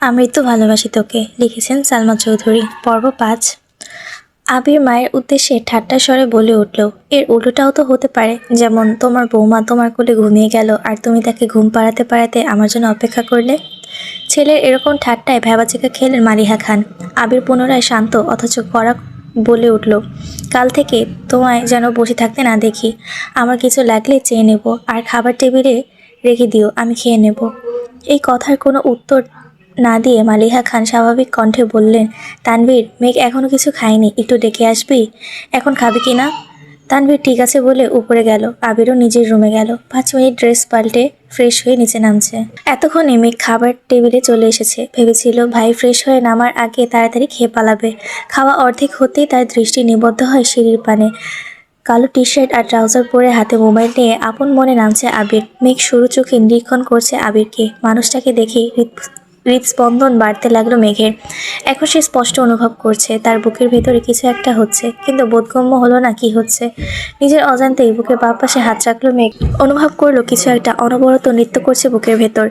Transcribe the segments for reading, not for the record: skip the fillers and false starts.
আমি তো ভালোবাসি তোকে, লিখেছেন সালমা চৌধুরী। পর্ব ৫। আবির মায়ের উদ্দেশ্যে ঠাট্টা স্বরে বলে উঠল, এর উল্টোটাও তো হতে পারে, যেমন তোমার বৌমা তোমার কোলে ঘুমিয়ে গেল আর তুমি তাকে ঘুম পাড়াতে পাড়াতে আমার জন্য অপেক্ষা করলে। ছেলের এরকম ঠাট্টায় ভ্যাবাচেকা খেলেন মালিহা খান। আবির পুনরায় শান্ত অথচ কড়া বলে উঠল, কাল থেকে তোমায় যেন বসে থাকতে না দেখি। আমার কিছু লাগলে চেয়ে নেব, আর খাবার টেবিলে রেখে দিও, আমি খেয়ে নেব। এই কথার কোনো উত্তর না দিয়ে মালিহা খান স্বাভাবিক কণ্ঠে বললেন, তানভীর, মেঘ এখনো কিছু খায়নি, একটু ডেকে আসবি? এখন খাবি কি না? তানভীর ঠিক আছে বলে উপরে গেল। আবিরও নিজের রুমে গেল। 5 মিনিট ড্রেস পাল্টে ফ্রেশ হয়ে নিচে নামছে। এতক্ষণে মেঘ খাবার টেবিলে চলে এসেছে। ভেবেছিল ভাই ফ্রেশ হয়ে নামার আগে তাড়াতাড়ি খেয়ে পালাবে। খাওয়া অর্ধেক হতেই তার দৃষ্টি নিবদ্ধ হয় সিঁড়ির পানে। কালো টি শার্ট আর ট্রাউজার পরে হাতে মোবাইল নিয়ে আপন মনে নামছে আবির। মেঘ সরু চোখে নিরীক্ষণ করছে আবিরকে। মানুষটাকে দেখে হৃদস্পন্দন বাড়তে লাগলো মেঘের। এখন সে স্পষ্ট অনুভব করছে তার বুকের ভেতরে কিছু একটা হচ্ছে, কিন্তু বোধগম্য হলো না কি হচ্ছে। নিজের অজান্তেই বুকের বাঁ পাশে হাত রাখলো মেঘ। অনুভব করলো কিছু একটা অনবরত নৃত্য করছে বুকের ভেতর।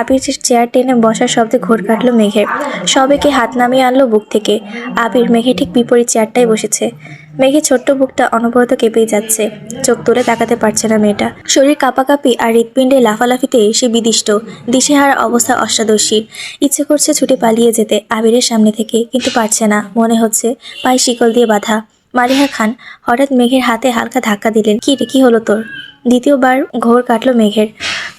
আবির চেয়ার টেনে বসার শব্দে ঘোর কাটলো মেঘের। সবেকে হাত নামিয়ে আনলো বুক থেকে। আবির মেঘের ঠিক বিপরীত চেয়ারটায় বসেছে। মেঘের ছোট্ট বুকটা অনবরত কেঁপেই যাচ্ছে। চোখ তুলে তাকাতে পারছে না মেয়েটা। শরীর কাঁপাকাঁপি আর হৃৎপিণ্ডে লাফালাফিতে সে বিদিষ্ট, দিশেহারা অবস্থা অষ্টাদশীর। ইচ্ছে করছে ছুটে পালিয়ে যেতে আবিরের সামনে থেকে, কিন্তু পারছে না। মনে হচ্ছে পায়ে শিকল দিয়ে বাঁধা। মালিহা খান হঠাৎ মেঘের হাতে হালকা ধাক্কা দিলেন। কি রে, কি হলো তোর? দ্বিতীয়বার ঘোর কাটলো মেঘের।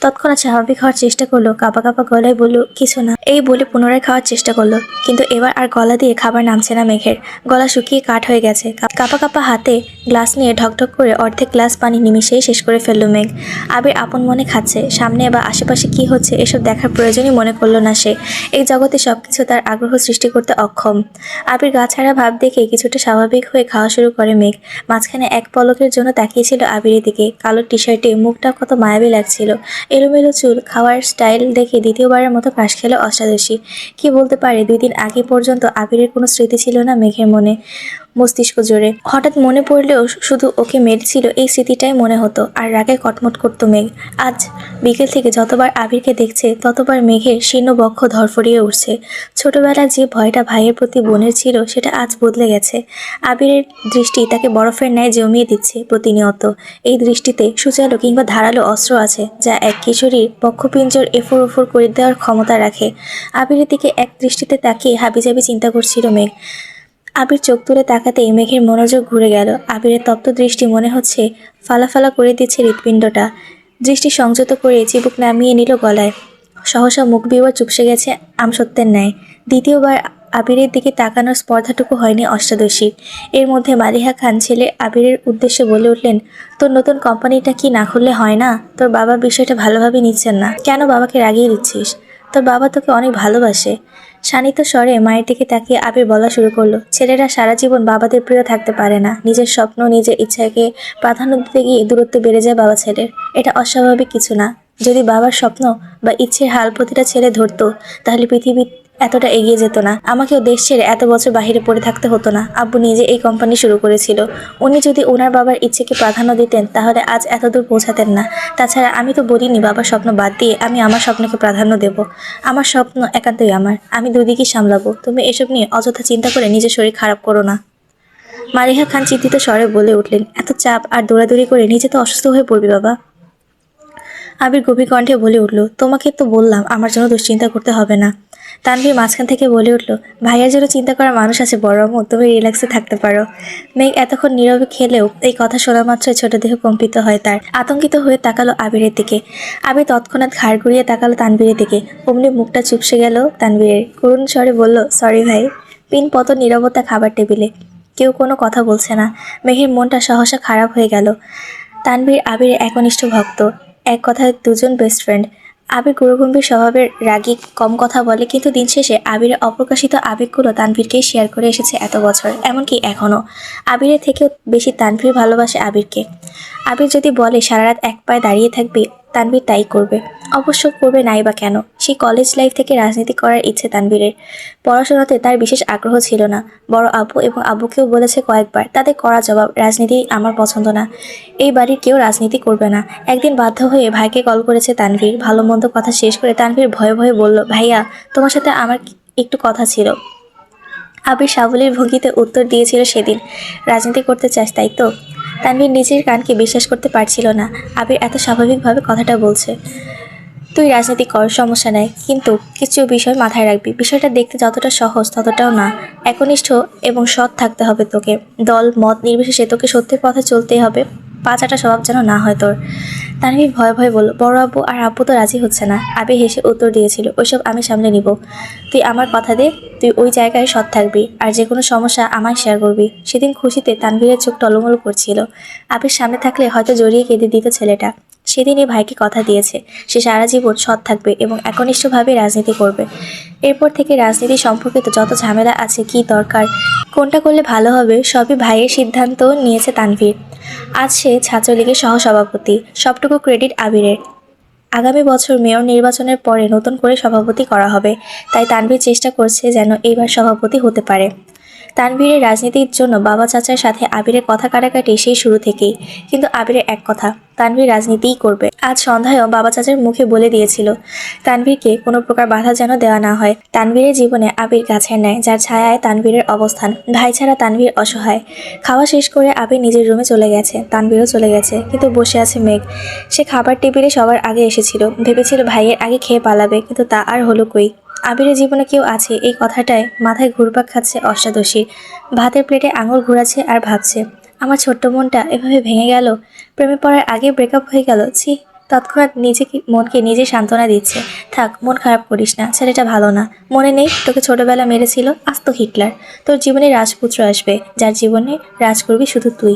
তৎক্ষণাৎ স্বাভাবিক হওয়ার চেষ্টা করলো, কাঁপা কাঁপা গলায় বলল, কিছু না। এই বলে পুনরায় খাওয়ার চেষ্টা করলো, কিন্তু এবার আর গলা দিয়ে খাবার নামছে না মেঘের। গলা শুকিয়ে কাঠ হয়ে গেছে। কাঁপা কাঁপা হাতে গ্লাস নিয়ে ঢকঢক করে অর্ধেক গ্লাস পানি নিমিশেই শেষ করে ফেললো মেঘ। আবির আপন মনে খাচ্ছে। সামনে বা আশেপাশে কি হচ্ছে এসব দেখার প্রয়োজনই মনে করলো না সে। এই জগতে সবকিছু তার আগ্রহ সৃষ্টি করতে অক্ষম। আবির গা ছাড়া ভাব দেখে কিছুটা স্বাভাবিক হয়ে খাওয়া শুরু করে মেঘ। মাঝখানে এক পলকের জন্য তাকিয়েছিল আবিরের দিকে। কালো টি শার্টে মুখটা কত মায়াবী লাগছিল। এলোমেলো চুল, খাওয়ার স্টাইল দেখে দ্বিতীয়বারের মতো ক্রাশ খেলো অষ্টাদশী। কি বলতে পারে, 2 দিন আগে পর্যন্ত আবিরের কোনো স্মৃতি ছিল না মেঘের মনে, মস্তিষ্ক জুড়ে। হঠাৎ মনে পড়লেও শুধু ওকে মেরেছিল এই স্মৃতিটাই মনে হতো, আর রাগে কটমট করতো মেঘ। আজ বিকেল থেকে যতবার আবিরকে দেখছে ততবার মেঘের শীর্ণ বক্ষ ধরফরিয়ে উঠছে। ছোটবেলায় যে ভয়টা ভাইয়ের প্রতি বোনের ছিল সেটা আজ বদলে গেছে। আবিরের দৃষ্টি তাকে বরফের ন্যায় জমিয়ে দিচ্ছে প্রতিনিয়ত। এই দৃষ্টিতে সুচালো কিংবা ধারালো অস্ত্র আছে, যা এক কিশোরীর বক্ষপিঞ্জর এফোর ওফোর করে দেওয়ার ক্ষমতা রাখে। আবিরের দিকে এক দৃষ্টিতে তাকিয়ে হাবিজাবি চিন্তা করছিল মেঘ। আবির চোখ তুলে তাকাতেই মেঘের মনোযোগ ঘুরে গেল। আবিরের তপ্ত দৃষ্টি মনে হচ্ছে ফালাফালা করে দিচ্ছে হৃৎপিণ্ডটা। দৃষ্টি সংযত করে চিবুক নামিয়ে নিল গলায়। সহসা মুখ বিবর চুপসে গেছে আমসত্ত্বের ন্যায়। দ্বিতীয়বার আবিরের দিকে তাকানোর স্পর্ধাটুকু হয়নি অষ্টাদশীর। এর মধ্যে মালিহা খান ছেলে আবিরের উদ্দেশ্যে বলে উঠলেন, তোর নতুন কোম্পানিটা কি না খুললে হয় না? তোর বাবা বিষয়টা ভালোভাবে নিচ্ছেন না কেন? বাবাকে রাগিয়ে দিচ্ছিস? তোর বাবা তোকে অনেক ভালোবাসে। শানিত স্বরে মায়ের দিকে তাকিয়ে আবির বলা শুরু করলো, ছেলেরা সারা জীবন বাবাদের প্রিয় থাকতে পারে না। নিজের স্বপ্ন, নিজের ইচ্ছাকে প্রাধান্য দিতে গিয়ে দূরত্ব বেড়ে যায় বাবা ছেলের। এটা অস্বাভাবিক কিছু না। যদি বাবার স্বপ্ন বা ইচ্ছের হাল প্রতিটা ছেলে ধরতো, তাহলে পৃথিবী এতটা এগিয়ে যেত না। আমাকেও দেশ ছেড়ে এত বছর বাহিরে পড়ে থাকতে হতো না। আব্বু নিজে এই কোম্পানি শুরু করেছিল। উনি যদি ওনার বাবার ইচ্ছেকে প্রাধান্য দিতেন তাহলে আজ এতদূর পৌঁছাতেন না। তাছাড়া আমি তো বলিনি বাবার স্বপ্ন বাদ দিয়ে আমি আমার স্বপ্নকে প্রাধান্য দেব। আমার স্বপ্ন একান্তই আমার, আমি দুদিকই সামলাবো। তুমি এসব নিয়ে অযথা চিন্তা করে নিজের শরীর খারাপ করো না। মালিহা খান চিন্তিত স্বরে বলে উঠলেন, এত চাপ আর দৌড়াদৌড়ি করে নিজে তো অসুস্থ হয়ে পড়বি বাবা। আবির গভীর কণ্ঠে বলে উঠল, তোমাকে তো বললাম আমার জন্য দুশ্চিন্তা করতে হবে না। তানভীর মাঝখান থেকে বলে উঠল, ভাইয়ার জন্য চিন্তা করার মানুষ আছে বড় আম্মু, তুমি রিল্যাক্সে থাকতে পারো। মেঘ এতক্ষণ নীরবে খেলেও এই কথা শোনা মাত্রই ছোট দেহ কম্পিত হয় তার। আতঙ্কিত হয়ে তাকালো আবিরের দিকে। আবির তৎক্ষণাৎ ঘাড় ঘুরিয়ে তাকালো তানভীরের দিকে। অমনি মুখটা চুপসে গেল তানভীরের। করুণ স্বরে বলল, সরি ভাই। পিন পতন নীরবতা খাবার টেবিলে। কেউ কোনো কথা বলছে না। মেঘের মনটা সহসা খারাপ হয়ে গেল। তানভীর আবিরের একনিষ্ঠ ভক্ত, এক কথায় দুজন বেস্ট ফ্রেন্ড। আবির গুরুগম্ভীর স্বভাবের, রাগী, কম কথা বলে, কিন্তু দিন শেষে আবিরের অপ্রকাশিত আবেগগুলো তানভীরকেই শেয়ার করে এসেছে এত বছর, এমনকি এখনও। আবিরের থেকেও বেশি তানভীর ভালোবাসে আবিরকে। আবির যদি বলে সারা রাত এক পায়ে দাঁড়িয়ে থাকবে, তানভীর তাই করবে। অবশ্য করবে নাই বা কেন। সেই কলেজ লাইফ থেকে রাজনীতি করার ইচ্ছে তানভীরের। পড়াশোনাতে তার বিশেষ আগ্রহ ছিল না। বড় আপু এবং আব্বুকেও বলেছে কয়েকবার, তাদের করা জবাব, রাজনীতি আমার পছন্দ না, এই বাড়ির কেউ রাজনীতি করবে না। একদিন বাধ্য হয়ে ভাইকে কল করেছে তানভীর। ভালো মন্দ কথা শেষ করে তানভীর ভয়ে ভয়ে বলল, ভাইয়া তোমার সাথে আমার একটু কথা ছিল। আবির সাবলীর ভঙ্গিতে উত্তর দিয়েছিল সেদিন, রাজনীতি করতে চাস তাই তো? তানভীর নিজের কানকে বিশ্বাস করতে পারছিল না। আবির এত স্বাভাবিকভাবে কথাটা বলছে। তুই রাজনীতি কর, সমস্যা নেই, কিন্তু কিছু বিষয় মাথায় রাখবি। বিষয়টা দেখতে যতটা সহজ ততটাও না। একনিষ্ঠ এবং সৎ থাকতে হবে তোকে। দল মত নির্বিশেষে তোকে সত্যের পথে চলতেই হবে। পাঁচাটা স্বভাব যেন না হয় তোর। তানভীর ভয়ে ভয়ে বলল, বড় আব্বু আর আব্বু তো রাজি হচ্ছে না। আবির হেসে উত্তর দিয়েছিল, ওইসব আমি সামলে নিব। তুই আমার কথা দে, তুই ওই জায়গায় সৎ থাকবি, আর যে কোনো সমস্যা আমায় শেয়ার করবি। সেদিন খুশিতে তানভীরের চোখ টলমল করছিল। আবির সামনে থাকলে হয়তো জড়িয়ে কেঁদে দিত ছেলেটা। সেদিনই ভাইকে কথা দিয়েছে, সে সারা জীবন সৎ থাকবে এবং একনিষ্ঠভাবে রাজনীতি করবে। এরপর থেকে রাজনীতি সম্পর্কিত যত ঝামেলা আছে, কি দরকার, কোনটা করলে ভালো হবে, সবই ভাইয়ের সিদ্ধান্ত নিয়েছে তানভীর। আজ সে ছাত্রলীগের সহসভাপতি। সবটুকু ক্রেডিট আবিরের। আগামী বছর মেয়র নির্বাচনের পরে নতুন করে সভাপতি করা হবে, তাই তানভীর চেষ্টা করছে যেন এইবার সভাপতি হতে পারে। তানভীরের রাজনীতির জন্য বাবা চাচার সাথে আবিরের কথা কাটাকাটি সেই শুরু থেকেই, কিন্তু আবিরের এক কথা, তানভীর রাজনীতিই করবে। আজ সন্ধ্যায়ও বাবা চাচার মুখে বলে দিয়েছিল তানভীরকে কোনো প্রকার বাধা যেন দেওয়া না হয়। তানভীরের জীবনে আবির গাছের ন্যায়, যার ছায়ায় তানভীরের অবস্থান। ভাই ছাড়া তানভীর অসহায়। খাওয়া শেষ করে আবির নিজের রুমে চলে গেছে, তানভীরও চলে গেছে, কিন্তু বসে আছে মেঘ। সে খাবার টেবিলে সবার আগে এসেছিল, ভেবেছিল ভাইয়ের আগে খেয়ে পালাবে, কিন্তু তা আর হলো কই। আবিরের জীবনে কেউ আছে, এই কথাটায় মাথায় ঘুরপাক খাচ্ছে অষ্টাদশী। ভাতের প্লেটে আঙুল ঘুরাচ্ছে আর ভাবছে, আমার ছোট্ট মনটা এভাবে ভেঙে গেল, প্রেমে পড়ার আগে ব্রেকআপ হয়ে গেল। ছি। তৎক্ষণাৎ মনকে নিজে সান্ত্বনা দিচ্ছে, থাক মন খারাপ করিস না, ছেলেটা ভালো না। মনে নেই তোকে ছোটবেলা মেরেছিল, আজ তো হিটলার। তোর জীবনে রাজপুত্র আসবে, যার জীবনে রাজ করবি শুধু তুই।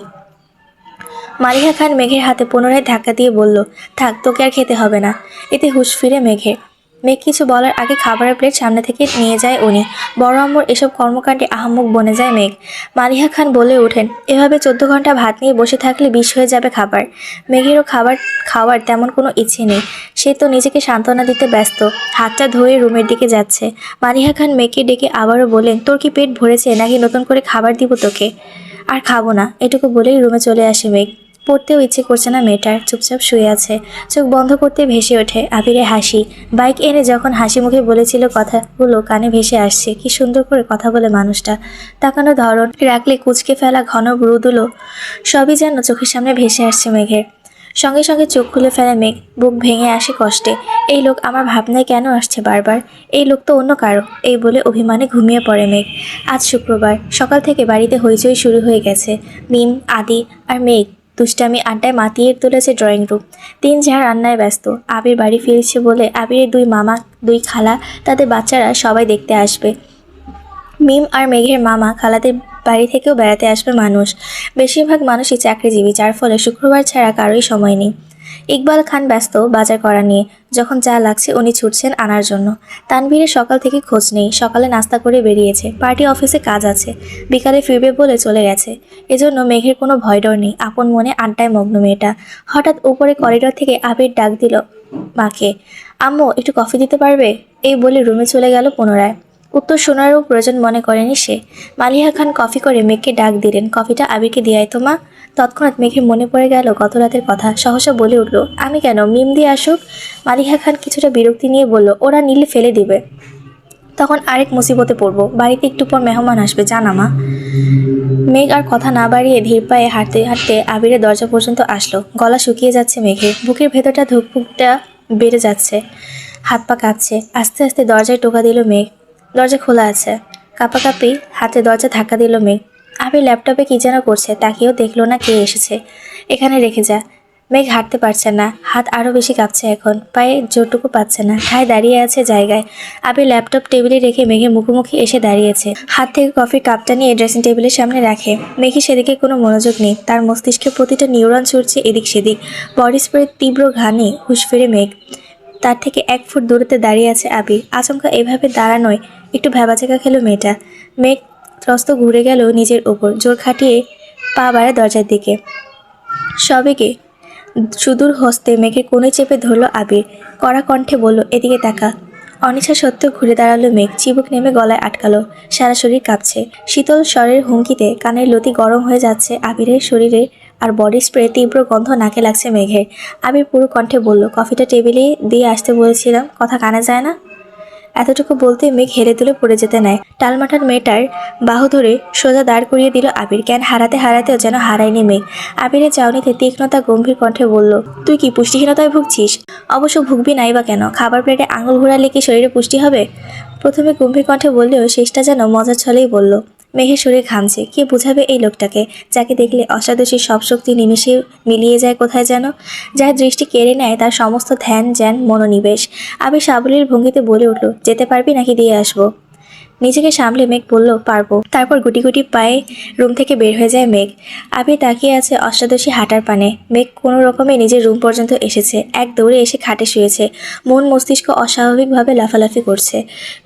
মালিহা খান মেঘের হাতে পুনরায় ধাক্কা দিয়ে বলল, থাক তোকে আর খেতে হবে না। এতে হুঁশ ফিরে মেঘের। মেঘ কিছু বলার আগে খাবারের প্লেট সামনে থেকে নিয়ে যায় উনি। বড় আম্মুর এসব কর্মকাণ্ডে আহাম্মক বনে যায় মেঘ। মালিহা খান বলে ওঠেন, এভাবে 14 ঘন্টা ভাত নিয়ে বসে থাকলে বিষ হয়ে যাবে খাবার। মেঘেরও খাবার খাওয়ার তেমন কোনো ইচ্ছে নেই। সে তো নিজেকে সান্ত্বনা দিতে ব্যস্ত। হাতটা ধুয়ে রুমের দিকে যাচ্ছে। মালিহা খান মেঘকে ডেকে আবারও বলেন, তোর কি পেট ভরেছে নাকি নতুন করে খাবার দিব তোকে? আর খাবো না, এটুকু বলেই রুমে চলে আসে মেঘ। পড়তেও ইচ্ছে করছে না মেয়েটার, চুপচাপ শুয়ে আছে। চোখ বন্ধ করতে ভেসে ওঠে আবিরে হাসি। বাইক এনে যখন হাসি মুখে বলেছিল কথাগুলো কানে ভেসে আসছে। কি সুন্দর করে কথা বলে মানুষটা। তাকানো ধরন, রাখলে কুঁচকে ফেলা ঘন ব্রুদুলো সবই যেন চোখের সামনে ভেসে আসছে মেঘের। সঙ্গে সঙ্গে চোখ খুলে ফেলে মেঘ। বুক ভেঙে আসে কষ্টে। এই লোক আমার ভাবনায় কেন আসছে বারবার? এই লোক তো অন্য কারো। এই বলে অভিমানে ঘুমিয়ে পড়ে মেঘ। আজ শুক্রবার সকাল থেকে বাড়িতে হইচই শুরু হয়ে গেছে। মিম, আদি আর মেঘ দুষ্টামি আড্ডায় মাতিয়ে তুলেছে ড্রয়িং রুম। তিন যা রান্নায় ব্যস্ত। আবির বাড়ি ফিরছে বলে আবিরের দুই মামা, দুই খালা, তাদের বাচ্চারা সবাই দেখতে আসবে। মিম আর মেঘের মামা খালাদের বাড়ি থেকেও বেড়াতে আসবে মানুষ। বেশিরভাগ মানুষই চাকরিজীবী, যার ফলে শুক্রবার ছাড়া কারোই সময় নেই। ইকবাল খান ব্যস্ত বাজার করা নিয়ে। যখন যা লাগছে উনি ছুটছেন আনার জন্য। তানভীরের সকাল থেকে খোঁজ নেই। সকালে নাস্তা করে বেরিয়েছে, পার্টি অফিসে কাজ আছে, বিকালে ফিরবে বলে চলে গেছে। এজন্য মেঘের কোনো ভয় ডর নেই, আপন মনে আড্ডায় মগ্ন মেয়েটা। হঠাৎ উপরে করিডর থেকে আবির ডাক দিল মাকে, আম্মু একটু কফি দিতে পারবে? এই বলে রুমে চলে গেল পুনরায়। উত্তর শোনারও প্রয়োজন মনে করেনি সে। মালিহা খান কফি করে মেঘকে ডাক দিলেন, কফিটা আবিরকে দিয়াই তো মা। তৎক্ষণাৎ মেঘের মনে পড়ে গেল গত রাতের কথা। সহসা বলে উঠল, আমি কেন, মিম দিয়ে আসুক। মালিহা খান কিছুটা বিরক্তি নিয়ে বলল, ওরা নিলে ফেলে দিবে, তখন আরেক মুসিবতে পড়বো। বাড়িতে একটু পর মেহমান আসবে, জানা মা। মেঘ আর কথা না বাড়িয়ে ধীর পায়ে হাঁটতে হাঁটতে আবিরের দরজা পর্যন্ত আসলো। গলা শুকিয়ে যাচ্ছে মেঘের, বুকের ভেতরটা ধুকপুকটা বেড়ে যাচ্ছে, হাত পা কাঁপছে। আস্তে আস্তে দরজায় টোকা দিল মেঘ। দরজা খোলা আছে। কাঁপাকাঁপি হাতে দরজা ধাক্কা দিল মেঘ। আবির ল্যাপটপে কি যেন করছে, তাকেও দেখলো না কে এসেছে। এখানে রেখে যা। মেঘ হাঁটতে পারছে না, হাত আরও বেশি কাঁপছে এখন, পায়ে জোরটুকু পাচ্ছে না, ঠায় দাঁড়িয়ে আছে জায়গায়। আবির ল্যাপটপ টেবিলে রেখে মেঘের মুখোমুখি এসে দাঁড়িয়েছে। হাত থেকে কফির কাপটা নিয়ে ড্রেসিং টেবিলের সামনে রাখে। মেঘে সেদিকে কোনো মনোযোগ নেই, তার মস্তিষ্কে প্রতিটা নিউরন ছুটছে এদিক সেদিক। বডি স্প্রে তীব্র ঘানে হুঁশ ফিরে মেঘ। তার থেকে 1 ফুট দূরত্বে দাঁড়িয়ে আছে আবির। আচমকা এভাবে দাঁড়ানোয় একটু ভ্যাবাচেকা খেলো মেয়েটা। মেঘ ত্রস্ত ঘুরে গেল নিজের ওপর, জোর খাটিয়ে পা বাড়ায় দরজার দিকে। সবেগে সুদূর হস্তে মেঘের কোণে চেপে ধরল আবির, কড়া কণ্ঠে বলল, এদিকে তাকা। অনিচ্ছা সত্ত্বেও ঘুরে দাঁড়ালো মেঘ, চিবুক নেমে গলায় আটকালো, সারা শরীর কাঁপছে। শীতল স্বরের হুমকিতে কানের লতি গরম হয়ে যাচ্ছে আবিরের শরীরে, আর বডি স্প্রে তীব্র গন্ধ নাকে লাগছে মেঘের। আবির পুরো কণ্ঠে বলল, কফিটা টেবিলে দিয়ে আসতে বলেছিলাম, কথা কানে যায় না? এতটুকু বলতে মেঘ হেরে তুলে পড়ে যেতে নেয়। টালমাটাল মেয়েটার বাহু ধরে সোজা দাঁড় করিয়ে দিল আবির। জ্ঞান হারাতে হারাতেও যেন হারায়নি মেঘ। আবিরের চাউনিতে তীক্ষ্ণতা গম্ভীর কণ্ঠে বলল, তুই কি পুষ্টিহীনতায় ভুগছিস? অবশ্য ভুগবি নাই বা কেন, খাবার প্লেটে আঙুল ঘোরালে কি শরীরে পুষ্টি হবে? প্রথমে গম্ভীর কণ্ঠে বললেও শেষটা যেন মজার ছলেই বলল। মেঘের শরীর ঘামছে। কে বুঝাবে এই লোকটাকে, যাকে দেখলে অষ্টাদশীর সব শক্তি নিমিষে মিলিয়ে যায় কোথায় যেন, যার দৃষ্টি কেড়ে নেয় তার সমস্ত ধ্যান জ্ঞান মনোনিবেশ। আবির সাবলীল ভঙ্গিতে বলে উঠল, যেতে পারবি নাকি দিয়ে আসবো? নিজেকে সামলে মেঘ বলল, পারবো। তারপর গুটি গুটি পায়ে রুম থেকে বের হয়ে যায় মেঘ। আবির তাকিয়ে আছে অষ্টাদশী হাঁটার পানে। মেঘ কোনো রকমে নিজের রুম পর্যন্ত এসেছে, এক দৌড়ে এসে খাটে শুয়েছে। মন মস্তিষ্ক অস্বাভাবিকভাবে লাফালাফি করছে।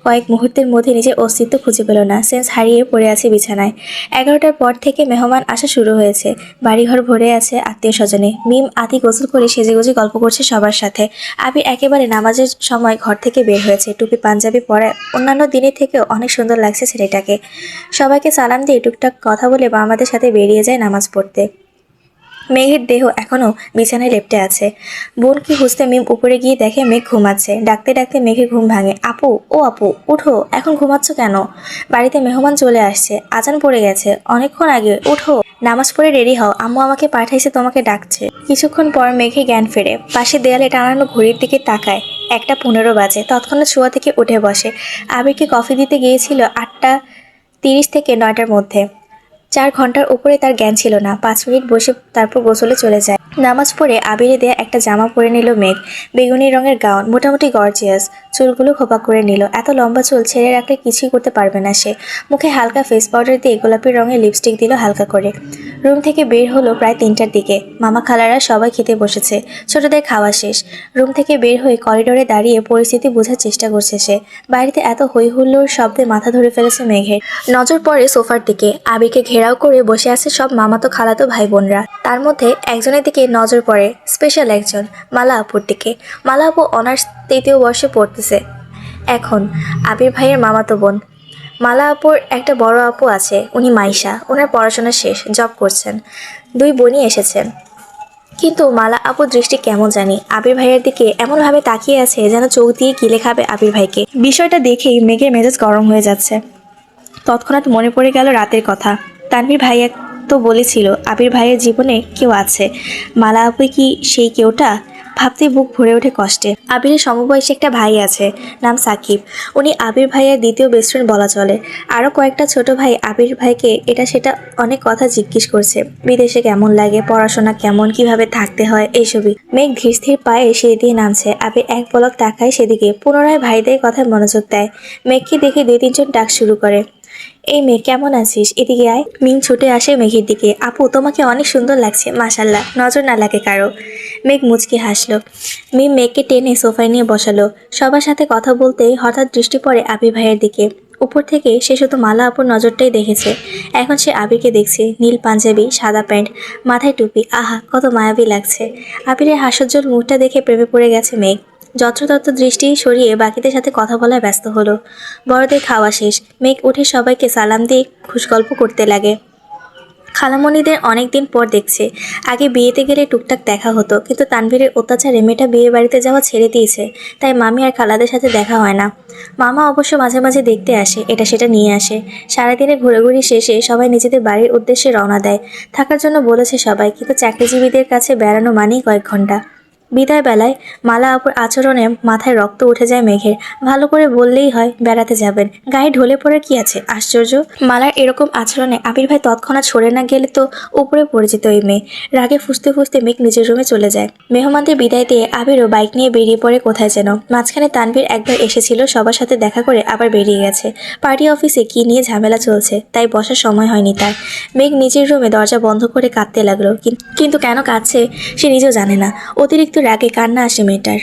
কয়েক মুহূর্তের মধ্যে নিজের অস্তিত্ব খুঁজে পেল না, সেন্স হারিয়ে পড়ে আছে বিছানায়। 11টার পর থেকে মেহমান আসা শুরু হয়েছে। বাড়িঘর ভরে আছে আত্মীয় স্বজনে। মিম আতি গোসল করে সেজেগুজে গল্প করছে সবার সাথে। আবির একেবারে নামাজের সময় ঘর থেকে বের হয়েছে, টুপি পাঞ্জাবি পরে অন্যান্য দিনের থেকেও অনেক সুন্দর লাগছে ছেলেটাকে। সবাইকে সালাম দিয়ে টুকটাক কথা বলে আমাদের সাথে বেরিয়ে যায় নামাজ পড়তে। মেঘের দেহ এখনো বিছানায় লেপ্টে আছে। বোন কি খুঁজতে মিম উপরে গিয়ে দেখে মেঘ ঘুমাচ্ছে। ডাকতে ডাকতে মেঘের ঘুম ভাঙে। আপু, ও আপু, উঠো, এখন ঘুমাচ্ছ কেন? বাড়িতে মেহমান চলে আসছে, আজান পড়ে গেছে অনেকক্ষণ আগে, উঠো, নামাজ পড়ে রেডি হও, আম্মু আমাকে পাঠাইছে, তোমাকে ডাকছে। কিছুক্ষণ পর মেঘে জ্ঞান ফেরে, পাশে দেয়ালে টানানো ঘড়ির দিকে তাকায়। 1টা 15 বাজে। তৎক্ষণাৎ শোয়া থেকে উঠে বসে। আবিরকে কফি দিতে গিয়েছিল 8টা 30 থেকে 9টার মধ্যে। 4 ঘন্টার উপরে তার জ্ঞান ছিল না। 5 মিনিট বসে তারপর গোসলে চলে যায়। নামাজ পড়ে আবিরে দেয়া একটা জামা পরে নিল মেঘ, বেগুনি রঙের গাউন, মোটামুটি গর্জিয়াস। চুলগুলো খোপা করে নিল। এত লম্বা চুল ছেড়ে রাখলে কিছুই করতে পারবে না সে। মুখে হালকা ফেস পাউডার দিয়ে গোলাপি রঙের লিপস্টিক দিল হালকা করে। রুম থেকে বের হলো প্রায় 3টার দিকে। মামা খালারা সবাই খেতে বসেছে, ছোটদের খাওয়া শেষ। রুম থেকে বের হয়ে করিডোরে দাঁড়িয়ে পরিস্থিতি বোঝার চেষ্টা করছে সে। বাড়িতে এত হই হুল্লোড় শব্দে মাথা ধরে ফেলেছে মেঘের। নজর পড়ে সোফার দিকে। আবিরকে ঘেরাও করে বসে আছে সব মামাতো খালাতো ভাই বোনরা। তার মধ্যে একজনের দিকে নজর পড়ে, স্পেশাল একজন, মালা আপুর দিকে। মালা আপু অনার্স 3য় বর্ষে পড়তেছে এখন। আবির ভাইয়ের মামাতো বোন। মালা আপুর একটা বড় আপু আছে, উনি মাইশা। ওনার পড়াশোনা শেষ, জব করছেন। 2 বোনই এসেছেন। কিন্তু মালা আপুর দৃষ্টি কেমন জানি আবির ভাইয়ের দিকে এমনভাবে তাকিয়ে আছে যেন চোখ দিয়ে গিলে খাবে আবির ভাইকে। বিষয়টা দেখেই মেঘের মেজাজ গরম হয়ে যাচ্ছে। তৎক্ষণাৎ মনে পড়ে গেল রাতের কথা। তানভীর ভাইয়া তো বলেছিল আবির ভাইয়ের জীবনে কেউ আছে। মালা আপু কি সেই কেউটা? ভাবতে বুক ভরে ওঠে কষ্টে। আবিরের সমবয়সী একটা ভাই আছে, নাম সাকিব। উনি আবির ভাইয়ের দ্বিতীয় বেস্ট ফ্রেন্ড বলা চলে। আরও কয়েকটা ছোট ভাই আবির ভাইকে এটা সেটা অনেক কথা জিজ্ঞেস করছে। বিদেশে কেমন লাগে, পড়াশোনা কেমন, কিভাবে থাকতে হয়, এইসবই। মেঘ ধীর স্থির পায়ে সিঁড়ি দিয়ে নামছে। আবির এক পলক তাকায় সেদিকে, পুনরায় ভাইদের কথায় মনোযোগ দেয়। মেঘকে দেখে 2-3 জন ডাক শুরু করে, এই মেঘ কেমন আছিস, এদিকে আয়। মিং ছুটে আসে মেঘের দিকে। আপু, তোমাকে অনেক সুন্দর লাগছে, মাশাল্লাহ, নজর না লাগে কারো। মেঘ মুচকি হাসলো। মিম মেঘকে টেনে সোফায় নিয়ে বসালো। সবার সাথে কথা বলতেই হঠাৎ দৃষ্টি পড়ে আবির ভাইয়ের দিকে। উপর থেকে সে শুধু মালা আপুর নজরটাই দেখেছে। এখন সে আবিরকে দেখছে, নীল পাঞ্জাবি, সাদা প্যান্ট, মাথায় টুপি। আহা, কত মায়াবী লাগছে। আবিরের হাস্যোজ্জ্বল মুখটা দেখে প্রেমে পড়ে গেছে মেঘ। যত্রতত্র দৃষ্টি সরিয়ে বাকিদের সাথে কথা বলায় ব্যস্ত হলো। বড়দের খাওয়া শেষ। মেঘ উঠে সবাইকে সালাম দিয়ে খুশগল্প করতে লাগে। খালামণিদের অনেকদিন পর দেখছে। আগে বিয়েতে গেলে টুকটাক দেখা হতো, কিন্তু তানভীরের অত্যাচারে মেয়েটা বিয়ে বাড়িতে যাওয়া ছেড়ে দিয়েছে, তাই মামি আর খালাদের সাথে দেখা হয় না। মামা অবশ্য মাঝে মাঝে দেখতে আসে, এটা সেটা নিয়ে আসে। সারাদিনে ঘোরাঘুরি শেষে সবাই নিজেদের বাড়ির উদ্দেশ্যে রওনা দেয়। থাকার জন্য বলেছে সবাই, কিন্তু চাকরিজীবীদের কাছে বেড়ানো মানেই কয়েক ঘন্টা। বিদায় বেলায় মালা আপুর আচরণে মাথায় রক্ত উঠে যায় মেঘের। ভালো করে বললেই হয় বেড়াতে যাবেন, গায়ে ঢলে পড়ে কি আছে, আশ্চর্য। মালার এরকম আচরণে আবির ভাই তৎক্ষণাৎ সরে না গেলে তো উপরে পড়ে যেত ওই মেয়ে। রাগে ফুঁসতে ফুঁসতে মেঘ নিজের রুমে চলে যায়। মেহমানদের বিদায় দিয়ে আবিরও বাইক নিয়ে বেরিয়ে পড়ে কোথায় যেন। মাঝখানে তানভীর একবার এসেছিল, সবার সাথে দেখা করে আবার বেরিয়ে গেছে। পার্টি অফিসে কি নিয়ে ঝামেলা চলছে, তাই বসার সময় হয়নি তার। মেঘ নিজের রুমে দরজা বন্ধ করে কাঁদতে লাগলো, কিন্তু কেন কাঁদছে সে নিজেও জানে না। অতিরিক্ত রাগে কান্না আসে মেয়েটার।